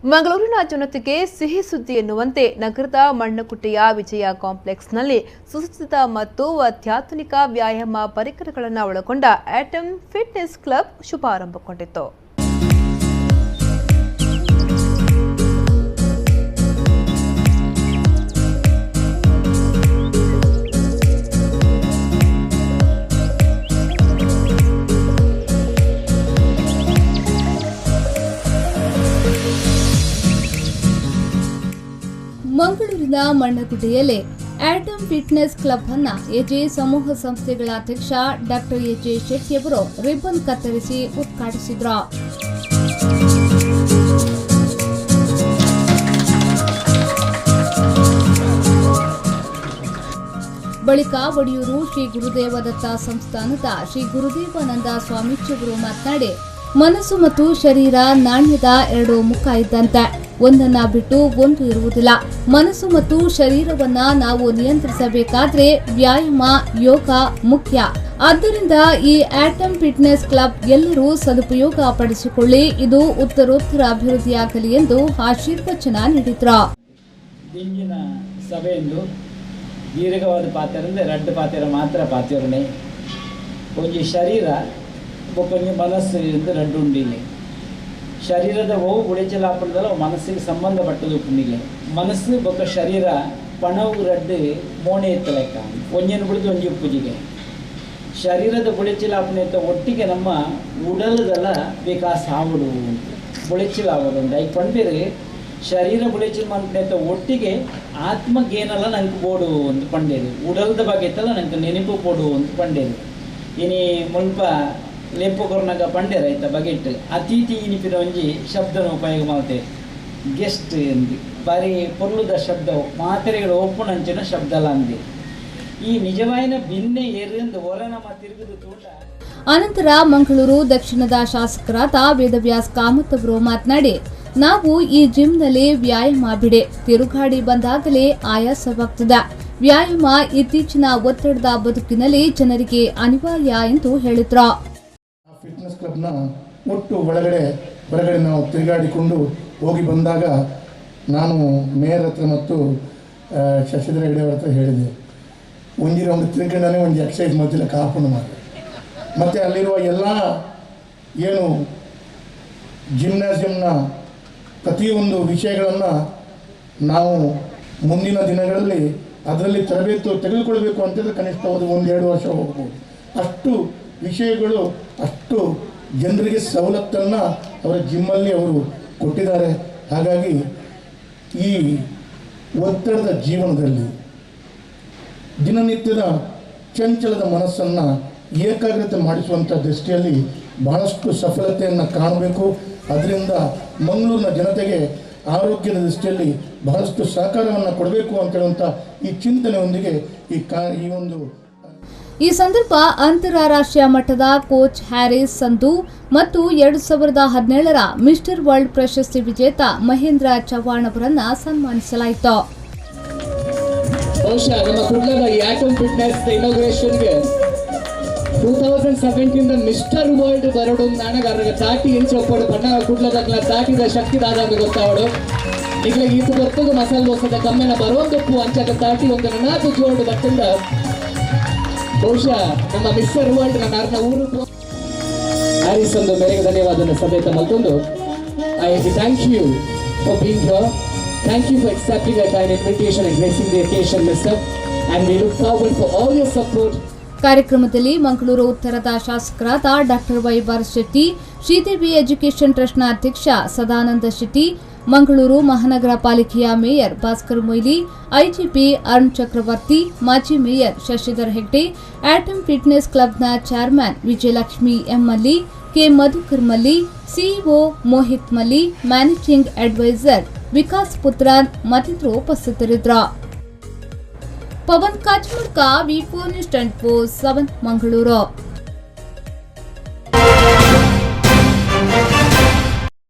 ಮಂಗಳೂರಿನ ಜನತೆಗೆ ಸಿಹಿ ಸುದ್ದಿ ಎನ್ನುವಂತೆ ನಗರದ ಮಣ್ಣಕುಟ್ಟೆಯ ವಿಜಯ ಕಾಂಪ್ಲೆಕ್ಸ್ನಲ್ಲಿ ಸುಸಜ್ಜಿತ ಮತ್ತು ಅತ್ಯಾಧುನಿಕ ವ್ಯಾಯಾಮ ಪರಿಕರಗಳನ್ನು ಒಳಗೊಂಡ ಆಟಮ್ ಫಿಟ್ನೆಸ್ ಕ್ಲಬ್ ಶುಭಾರಂಭಗೊಂಡಿತು. ಮಂಗಳೂರಿನ ಮಣ್ಣಕುಟ್ಟೆಯಲ್ಲಿ ಆಟಮ್ ಫಿಟ್ನೆಸ್ ಕ್ಲಬ್ ಅನ್ನ ಎಜೆ ಸಮೂಹ ಸಂಸ್ಥೆಗಳ ಅಧ್ಯಕ್ಷ ಡಾಕ್ಟರ್ ಎಜೆ ಶೆಟ್ಟಿಯವರು ರಿಬ್ಬನ್ ಕತ್ತರಿಸಿ ಉದ್ಘಾಟಿಸಿದ್ರು. ಬಳಿಕ ಒಡಿಯೂರು ಶ್ರೀ ಗುರುದೇವದತ್ತ ಸಂಸ್ಥಾನದ ಶ್ರೀ ಗುರುದೇವಾನಂದ ಸ್ವಾಮೀಜಿಯವರು ಮಾತನಾಡಿ, ಮನಸ್ಸು ಮತ್ತು ಶರೀರ ನಾಣ್ಯದ ಎರಡು ಮುಖ ಇದ್ದಂತೆ, ಒಂದನ್ನ ಬಿಟ್ಟು ಒಂದು ಇರುವುದಿಲ್ಲ. ಮನಸ್ಸು ಮತ್ತು ಶರೀರವನ್ನ ನಾವು ನಿಯಂತ್ರಿಸಬೇಕಾದ್ರೆ ವ್ಯಾಯಾಮ, ಯೋಗ ಮುಖ್ಯ. ಆದ್ದರಿಂದ ಈ ಆಟಮ್ ಫಿಟ್ನೆಸ್ ಕ್ಲಬ್ ಎಲ್ಲರೂ ಸದುಪಯೋಗ ಪಡಿಸಿಕೊಳ್ಳಿ, ಇದು ಉತ್ತರೋತ್ತರ ಅಭಿವೃದ್ಧಿಯಾಗಲಿ ಎಂದು ಆಶೀರ್ವಚನ ನೀಡಿದ್ರು. ಇಂದಿನ ಸಭೆಯಂದು ದೀರ್ಘವಾದ ಪಾತ್ರ ಅಂದರೆ ಎರಡು ಪಾತ್ರ ಮಾತ್ರ ಪಾತ್ರನೆ ಒಂಜಿ ಶರೀರ ಬೊಕ್ಕೊಂಜಿ ಮನಸ್ಸು ಎಂದು ಎರಡು ಉಂಡಿಲೆ. ಶರೀರದ ಓವು ಗುಳಿಚಲಾಪಣದಲ್ಲ ಮನಸ್ಸಿಗೆ ಸಂಬಂಧಪಟ್ಟದು ಉಂಡಿಲೆ. ಮನಸ್ಸು ಬೊಕ್ಕ ಶರೀರ ಪಣವು ರಡ್ಡು ಮೋಣೆ ಎತ್ತ ಲೆಕ್ಕ ಒಂಜನ್ನು ಬಿಡಿದು ಒಂಜಿ ಉಪ್ಪುಜಿಗೆ ಶರೀರದ ಗುಳಿಚಲಾಪಣೆ ಅಂತ ಒಟ್ಟಿಗೆ ನಮ್ಮ ಉಡಲದಲ್ಲ ವಿಕಾಸ ಆವಡು ಗುಳಿಚಲಾವಡು ಉಂಟು ಐ ಪಂಡಿರು ಶರೀರ ಬುಳಿಚಿಲ್ ಅಂತ ಒಟ್ಟಿಗೆ ಆತ್ಮಗೇನಲ್ಲ ನಂಗೆ ಬೋಡು ಅಂತ ಪಂಡೇರು ಉಡಲ್ದ ಬಗ್ಗೆ ಇತ್ತಲ್ಲ ನಂಗೆ ನೆನಪು ಬೋಡು ಅಂತ ಪಂಡೇರು ಇನಿ ಮುಲ್ಪ ಲೆಂಪು ಕೊರ್ನಾಗ ಪಂಡೇರ ಆಯ್ತ ಬಗೆಟ್ ಅತಿಥಿ ಇನಿಪಿನ ಒಂಜಿ ಶಬ್ದನ ಉಪಯೋಗ ಮಾಡ್ತೇವೆ ಗೆಸ್ಟ್ ಎಂದು ಬಾರಿ ಪೊರ್ಲುದ ಶಬ್ದ ಮಾತ್ರೆಗಳು ಒಪ್ಪುನಂಚಿನ ಶಬ್ದ ಅಲ್ಲ ಅಂದೆ ಈ ನಿಜವಾಯಿನ ಭಿನ್ನೆ ಏರಿಂದ ಹೊರನ ತಿರುಗುದು ತೋಟ. ಅನಂತರ ಮಂಗಳೂರು ದಕ್ಷಿಣದ ಶಾಸಕರಾದ ವೇದವ್ಯಾಸ್ ಕಾಮತ್ ಅವರು ಮಾತನಾಡಿ, ನಾವು ಈ ಜಿಮ್ನಲ್ಲಿ ವ್ಯಾಯಾಮ ಬಿಡೆ ತಿರುಗಾಡಿ ಬಂದಾಗಲೇ ಆಯಾಸವಾಗ್ತದೆ. ವ್ಯಾಯಾಮ ಇತ್ತೀಚಿನ ಒತ್ತಡದ ಬದುಕಿನಲ್ಲಿ ಜನರಿಗೆ ಅನಿವಾರ್ಯ ಎಂದು ಹೇಳಿದ್ರು. ಫಿಟ್ನೆಸ್ ಕ್ಲಬ್ನ ಒಟ್ಟು ಹೊರಗಡೆ ನಾವು ತಿರುಗಾಡಿಕೊಂಡು ಹೋಗಿ ಬಂದಾಗ ನಾನು ಮೇಯರ್ ಹತ್ರ ಮತ್ತು ಶಶಿಧರ ಹೆಗಡೆ ಅವ್ರ ಹತ್ರ ಹೇಳಿದೆ, ಒಂದು ತಿರುಗಂಡೇ ಒಂದು ಎಕ್ಸಸೈಸ್ ಮಾಡ್ತಿಲ್ಲ ಕಾಪುಂಡು ಮಾಡಿ. ಮತ್ತು ಅಲ್ಲಿರುವ ಎಲ್ಲ ಏನು ಜಿಮ್ನಾಸಿಯಂನ ಪ್ರತಿಯೊಂದು ವಿಷಯಗಳನ್ನು ನಾವು ಮುಂದಿನ ದಿನಗಳಲ್ಲಿ ಅದರಲ್ಲಿ ತರಬೇತಿ ತೆಗೆದುಕೊಳ್ಬೇಕು ಅಂತಂದರೆ ಕನಿಷ್ಠ 1-2 ವರ್ಷ ಹೋಗ್ಬೋದು. ಅಷ್ಟು ವಿಷಯಗಳು, ಅಷ್ಟು ಜನರಿಗೆ ಸವಲತ್ತನ್ನು ಅವರ ಜಿಮ್ಮಲ್ಲಿ ಅವರು ಕೊಟ್ಟಿದ್ದಾರೆ. ಹಾಗಾಗಿ ಈ ಒತ್ತಡದ ಜೀವನದಲ್ಲಿ ದಿನನಿತ್ಯದ ಚಂಚಲದ ಮನಸ್ಸನ್ನು ಏಕಾಗ್ರತೆ ಮಾಡಿಸುವಂಥ ದೃಷ್ಟಿಯಲ್ಲಿ ಬಹಳಷ್ಟು ಸಫಲತೆಯನ್ನು ಕಾಣಬೇಕು. ಅದರಿಂದ ಮಂಗಳೂರಿನ ಜನತೆಗೆ ಆರೋಗ್ಯದ ದೃಷ್ಟಿಯಲ್ಲಿ ಬಹಳಷ್ಟು ಸಹಕಾರವನ್ನು ಕೊಡಬೇಕು ಅಂತ ಹೇಳುವಂಥ ಈ ಚಿಂತನೆಯೊಂದಿಗೆ ಈ ಸಂದರ್ಭ ಅಂತಾರಾಷ್ಟ್ರೀಯ ಮಟ್ಟದ ಕೋಚ್ ಹ್ಯಾರಿಸ್ ಸಂಧು ಮತ್ತು 2017ರ ಮಿಸ್ಟರ್ ವರ್ಲ್ಡ್ ಪ್ರಶಸ್ತಿ ವಿಜೇತ ಮಹೇಂದ್ರ ಚವ್ಹಾಣ್ ಅವರನ್ನ ಸನ್ಮಾನಿಸಲಾಯಿತು. ನಮ್ಮ ಕುಡ್ಲದ ಆಟಮ್ ಫಿಟ್ನೆಸ್ ಇನಾಗ್ರೇಷನ್ಗೆ 2017 ಮಿಸ್ಟರ್ ವರ್ಲ್ಡ್ ಬರೋಡು ನಾಣಗಾರರಿಗೆ 30 ಇಂಚ್ ಒಪ್ಪಡು ಬಣ್ಣ ಕುಡ್ಲದ ದಾಟಿದ ಶಕ್ತಿ ದಾದ ಗೊತ್ತಾವಡು ಈಗ ಇದು ಬರ್ತದ ಮಸಾಲೆ ದೋಸದ ಕಮ್ಮಿನ ಬರೋದಪ್ಪು ಅಂಚಕ 30 ಒಂದು 4 ಜೋಡು ಬಟ್ಟಿಂದ ಬಹುಶಃ ನಮ್ಮ ಮಿಸ್ಟರ್ ವರ್ಲ್ಡ್ ನನ್ನ ಊರು ಹ್ಯಾರಿಸ್ ಒಂದು ಮೇರೆಗೆ ಧನ್ಯವಾದ ಸಭೆ ಮತ್ತೊಂದು I thank you for being here. Thank you for accepting a kind invitation and gracing the occasion, Mr. And we look forward for all your support. ಕಾರ್ಯಕ್ರಮದಲ್ಲಿ ಮಂಗಳೂರು ಉತ್ತರದ ಶಾಸಕರಾದ ಡಾಕ್ಟರ್ ವೈಭವ್ ಶೆಟ್ಟಿ, ಶ್ರೀದೇವಿ ಎಜುಕೇಷನ್ ಟ್ರಸ್ಟ್ನ ಅಧ್ಯಕ್ಷ ಸದಾನಂದ ಶೆಟ್ಟಿ, ಮಂಗಳೂರು ಮಹಾನಗರ ಪಾಲಿಕೆಯ ಮೇಯರ್ ಭಾಸ್ಕರ್ ಮೊಯ್ಲಿ, ಐಜಿಪಿ ಅರುಣ್ ಚಕ್ರವರ್ತಿ, ಮಾಜಿ mayor Shashidhar Hegde, atom fitness ಕ್ಲಬ್ನ chairman Vijayalakshmi M ಮಲ್ಲಿ, ಕೆ ಮಧುಕರ್ ಮಲ್ಲಿ, ಸಿಇಒ ಮೋಹಿತ್ ಮಲ್ಲಿ, ಮ್ಯಾನೇಜಿಂಗ್ ಅಡ್ವೈಸರ್ ವಿಕಾಸ್ ಪುತ್ರನ್ ಮತ್ತಿತರರು ಉಪಸ್ಥಿತರಿದ್ದರು. ಪವನ್ ಕಾಚಮಡ್ಕ, ವಿ4 ನ್ಯೂಸ್ 24/7 ಮಂಗಳೂರು.